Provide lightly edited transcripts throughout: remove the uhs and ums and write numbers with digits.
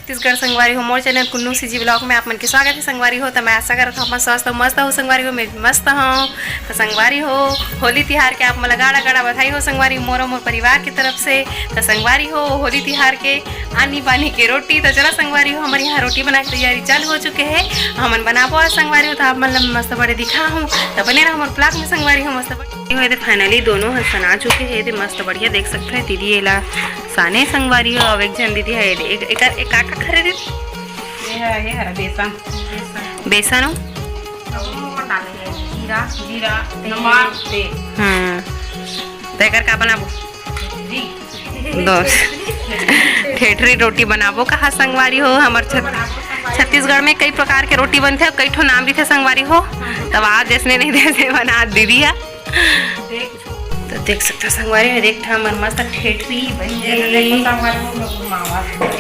छत्तीसगढ़ संगवारी हो मोर channel Kunnu CG blog में आप मन के स्वागत है संगवारी हो। तो मैं आशा करता हूँ स्वस्थ मस्त हो संगवारी हो, मैं मस्त हूँ। तो संगवारी हो होली तिहार के आप मला गाड़ा गाड़ा बधाई हो संगवारी मोर और मोर परिवार की तरफ से। तो संगवारी हो होली तिहार के आनी बानी के रोटी। तो चला संगवारी हो हमारे यहाँ रोटी बना की तैयारी चालू हो चुके हैं। हमन बनाबो आज संगवारी हो तो आप मतलब मस्त बड़े दिखा हूँ। तो बने रहा हमारे ब्लॉग में संगवारी हो मस्त बड़े फाइनली दोनों सना चुके हैं। मस्त बढ़िया देख सकते हैं दीदी एला साने संगवारी हो। अब एक जन दीदी है एक काका खरे दीदी ये है बेसन बेसन हो जीरा जीरा नमक तेल। तो एकर का बनाबो दोस्त ठेठरी रोटी बनाबो कहा संगवारी हो। हमारे छत्तीसगढ़ में कई प्रकार के रोटी बनते हैं, कई ठो नाम भी थे संगवारी हो। तब आज जैसे नहीं जैसे बना दीदी है। तो देख सकते हो संगवारी है देख हमर मस्त ठेठरी बन गई।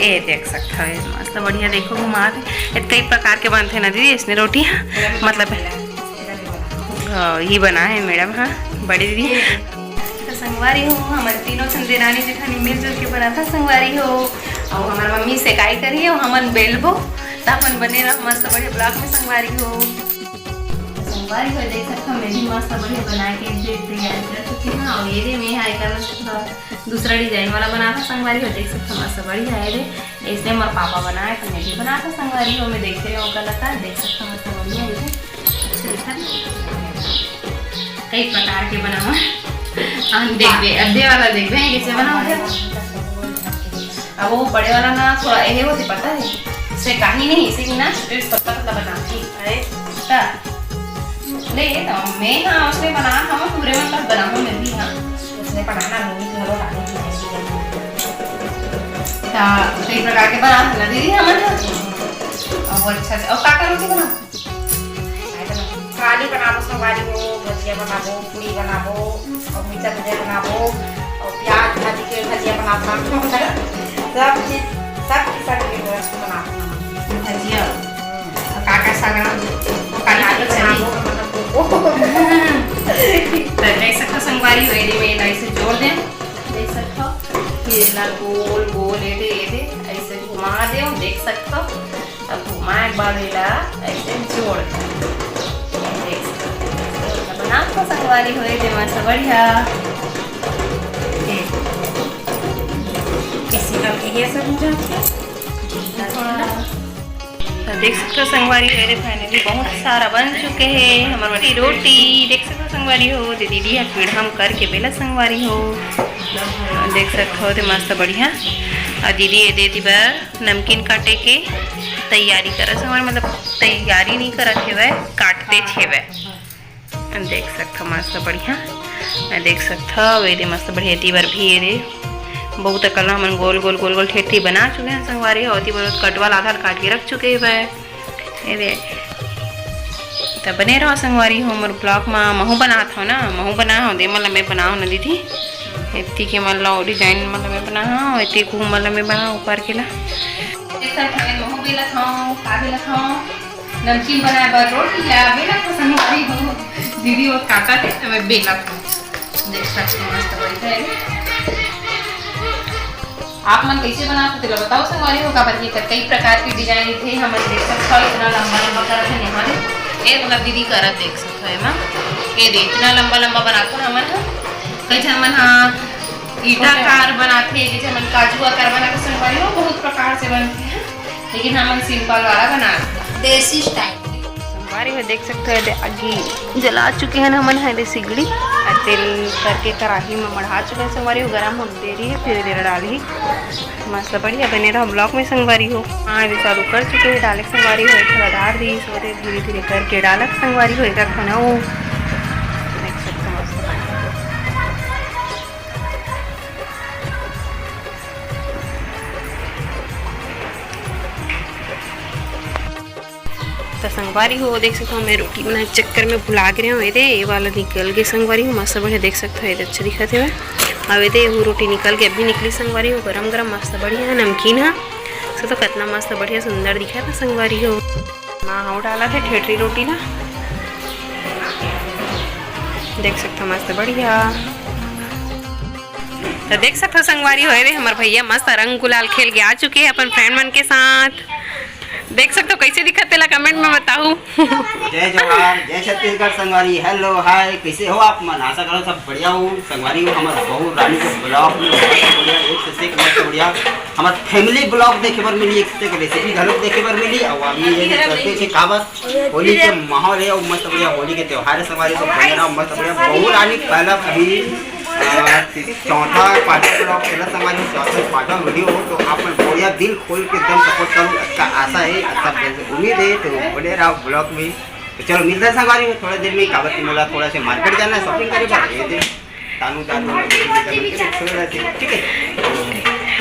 ये देख सकते हो मस्त बढ़िया देखो घुमा कई प्रकार के बनते ना दीदी इसने रोटी मतलब ये बना है मैडम। हाँ बड़ी दीदी तो संगवारी हो हमारे तीनों देरानी जेठानी मिलजुल के बना था संगवारी हो। और हमारी मम्मी सेकाई करी और हमन बेलबो तो अपन बने रहा मस्त बढ़िया ब्लॉग में संगवारी हो। संगवारी हो देख सकते हो मैं भी मस्त बढ़िया बना के तैयार कर चुकी हूँ। और ये मैं हाई कर दूसरा डिजाइन वाला बना था संगवारी हो देख सकते हो मस्त बढ़िया है रे। इसने हमारे पापा बनाया तो मैं भी बना था संगवारी हो। मैं देख रही हूँ गलत है देख सकते हो मस्त बढ़िया कई प्रकार के बना हुआ देख अद्धे वाला देख रहे हैं कैसे बना हुआ। अब वो बड़े वाला ना थोड़ा ये होती पता है इसे कहीं नहीं इसे ना पत्ता पत्ता बनाती अरे नहीं तो मैं हाँ उसने बनाया था मैं पूरे मतलब बनाऊँ मैं भी। हाँ उसने बनाना नहीं घरों डाली कई प्रकार के बना ना दीदी हमारे और वो अच्छा से और काका रोटी बना काली बनाबो संगवारी हो, भजिया बनाबो, पूरी बनाबो और मीठा भजिया बनाबो और प्याज भाजी के भजिया बनाबो सब के वस्तु बनाबो भजिया काका सगड़ा काली बनाबो तो देख सकते संगवारी हो ये ऐसे जोड़ दें देख सकते फिर ना गोल गोल ये ऐसे घुमा दे देख सकते अब घुमाए के बाद ऐसे जोड़ बना तो संगवारी हो मस्त बढ़िया किसी का ये सब देख सकते हो संगवारी हो फाइनली बहुत सारा बन चुके हैं हमारी रोटी देख सकते हो संगवारी हो। दीदी फिर हम करके बेला संगवारी हो देख सकते हो तो मस्त बढ़िया। और दीदी ये देती बार नमकीन काटे के तैयारी कर संगवारी मतलब तैयारी नहीं करत है वह काटते थे वह देख सकते हो मस्त बढ़िया देख सकते हो वे मस्त बढ़िया तीबर भी ये बहुत कल हम गोल गोल गोल गोल ठेठी बना चुके हैं संगवारी होती बहुत कटवाल आधार काट के रख चुके हैं तो बने रहो संगवारी हो हमारे ब्लॉग में महू बना था ना महू बना हो दे मतलब मैं बनाऊँ ना दीदी इतनी के मतलब डिजाइन मतलब मैं बना हाँ इतनी खूब मतलब मैं बना ऊपर के ला महू भी लखाऊँ का भी लखाऊँ नमकीन बनाए बार रोटी ला बेला को संगवारी हो दीदी वो काटा थे तो मैं बेला था देख सकते हो मस्त बढ़िया है। आप मन कैसे बनाते थे बताओ संगवारी हो काबर की कई प्रकार की डिजाइन थे हम देख सकते हो इतना लंबा लंबा करते हैं यहाँ ये मतलब दीदी करत देख सकते है ये दे इतना लंबा लंबा बनाते हैं हमन कई जन मन हाँ ईटा कार बनाते जैसे मन काजू आकार बना के संगवारी हो बहुत प्रकार से बनते हैं लेकिन हम सिंपल वाला बनाते देसी स्टाइल संगवारी में देख सकते हैं आगे जला चुके हैं हमन है सिगड़ी तेल करके कढ़ाई में मढ़ा चुके हैं संगवारी हो गर्म हो दे रही है फिर देर डाली मस्त बढ़िया बने रहा ब्लॉक में संगवारी हो। हाँ अभी चालू कर चुके हैं डालक संगवारी हो थोड़ा डाल दी सोरे धीरे धीरे करके डालक संगवारी हो एक खाना वो देख सकते मस्त तो संगवारी हो देख सकते हो मैं रोटी बनाए चक्कर में भुला रहे हूँ ये वाला निकल गए संगवारी हो मस्त बढ़िया देख सकते हो ये अच्छा दिखा थे अब ये वो रोटी निकल के अभी निकली संगवारी हो गरम गरम मस्त बढ़िया नमकीन है तो कितना मस्त बढ़िया सुंदर दिखा था संगवारी हो। माँ हाँ डाला था ठेठरी रोटी ना देख सकते हो मस्त बढ़िया तो देख सकते हो संगवारी हो रे हमारे भैया मस्त रंग गुलाल खेल के आ चुके हैं अपन फ्रेंड मन के साथ। देख सकते हो कैसे दिखत तेला कमेंट में बताओ। जय जवाहर जय छत्तीसगढ़ संगवारी। हेलो हाय, कैसे हो आप मन? आशा करो सब बढ़िया हो। संगवारी हो हमारे बहू रानी के ब्लॉग में बढ़िया एक से एक मस्त बढ़िया हमारे फैमिली ब्लॉग देखे बर मिली, एक से एक रेसिपी घलोक देखे बर मिली। और अभी ये करते थे काबर होली के माहौल है और मस्त बढ़िया होली के त्योहार है। संगवारी सब बढ़िया मस्त बढ़िया बहू रानी पहला अभी चौथा पांचवा ब्लॉग पहला संगवारी चौथा पांचवा वीडियो हो तो आप बढ़िया दिल खोल के एकदम सपोर्ट करूँ। अच्छा आशा है, अच्छा उम्मीद है, तो बने रहो ब्लॉग में। तो चलो मिलता है संगवारी में थोड़ा देर में। काबर की मोला थोड़ा से मार्केट जाना है, शॉपिंग करे बार तानू ठीक है।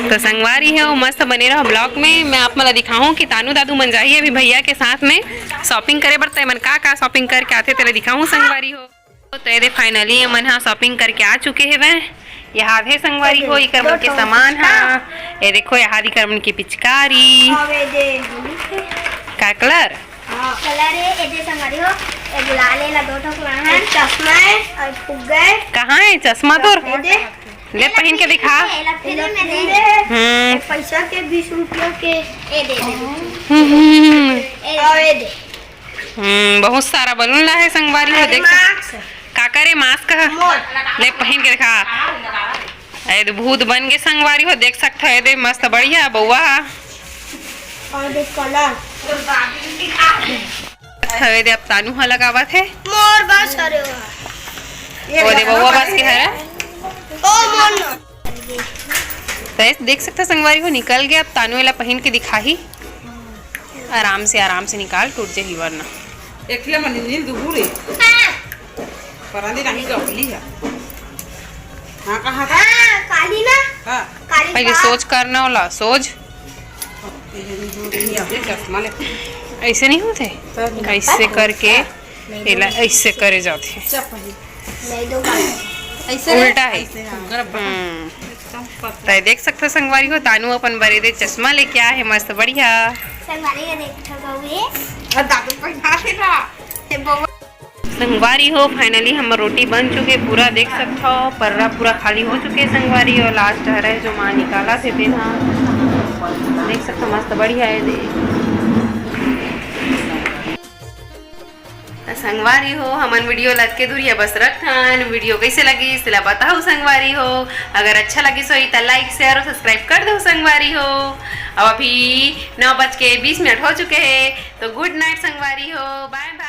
तो संगवारी है वो मस्त बने रहो ब्लॉग में। मैं आप मला दिखाऊं कि तानू दादू मन जाइए अभी भैया के साथ में शॉपिंग करे बर। तय मन का शॉपिंग करके आते तेरे दिखाऊं संगवारी हो। तो ये फाइनली मन हाँ शॉपिंग करके आ चुके हैं वह। यहाँ है संगवारी हो इकर मन के सामान हाँ। ये देखो यहाँ दिकर मन की पिचकारी का कलर कलर है ये संगवारी हो। ये गुलाले ला दो ठोक है, चश्मा है और फुग्गा है। कहाँ है चश्मा तोर? ले पहन के दिखा। पैसा के 20 रुपया के ए दे दे। बहुत सारा बलून ला है संगवारी हो। देख का करे मास्क ले पहन के दिखा। ऐ भूत बन के संगवारी हो देख सकते हो। दे मस्त बढ़िया बउआ और देख कलर है। दे अब तानू ह लगावत है मोर बस अरे ओ दे बउआ बस के है। ओ मोर तो देख सकते संगवारी हो निकल गया। अब तानू वाला पहन के दिखा ही आराम से निकाल, टूट जाही वरना। एकला मन नील दुबुरे परांदी नहीं गपली है। हां कहां था? काली ना हां काली पहले सोच करना होला सोच। चश्मा ले ऐसे नहीं होते, ऐसे करके एला ऐसे करे जाते नहीं दो ऐसे उल्टा है। तो देख सकते संगवारी हो तानू अपन बरे दे चश्मा लेके आए है मस्त बढ़िया। संगवारी का देख ठगौए और दादू पर हाथ था हे बउआ संगवारी हो फाइनली हम रोटी बन चुके पूरा देख सकते हो। पर्रा पूरा खाली हो चुके संगवारी और लास्ट है जो माँ निकाला थे देना देख सकते मस्त बढ़िया है। संगवारी हो हमन वीडियो लग के दूरिया बस रखन। वीडियो कैसे लगी इसला बताओ संगवारी हो। अगर अच्छा लगी सो तो लाइक शेयर और सब्सक्राइब कर दो संगवारी हो। अब अभी 9:20 हो चुके हैं तो गुड नाइट संगवारी हो। Bye bye.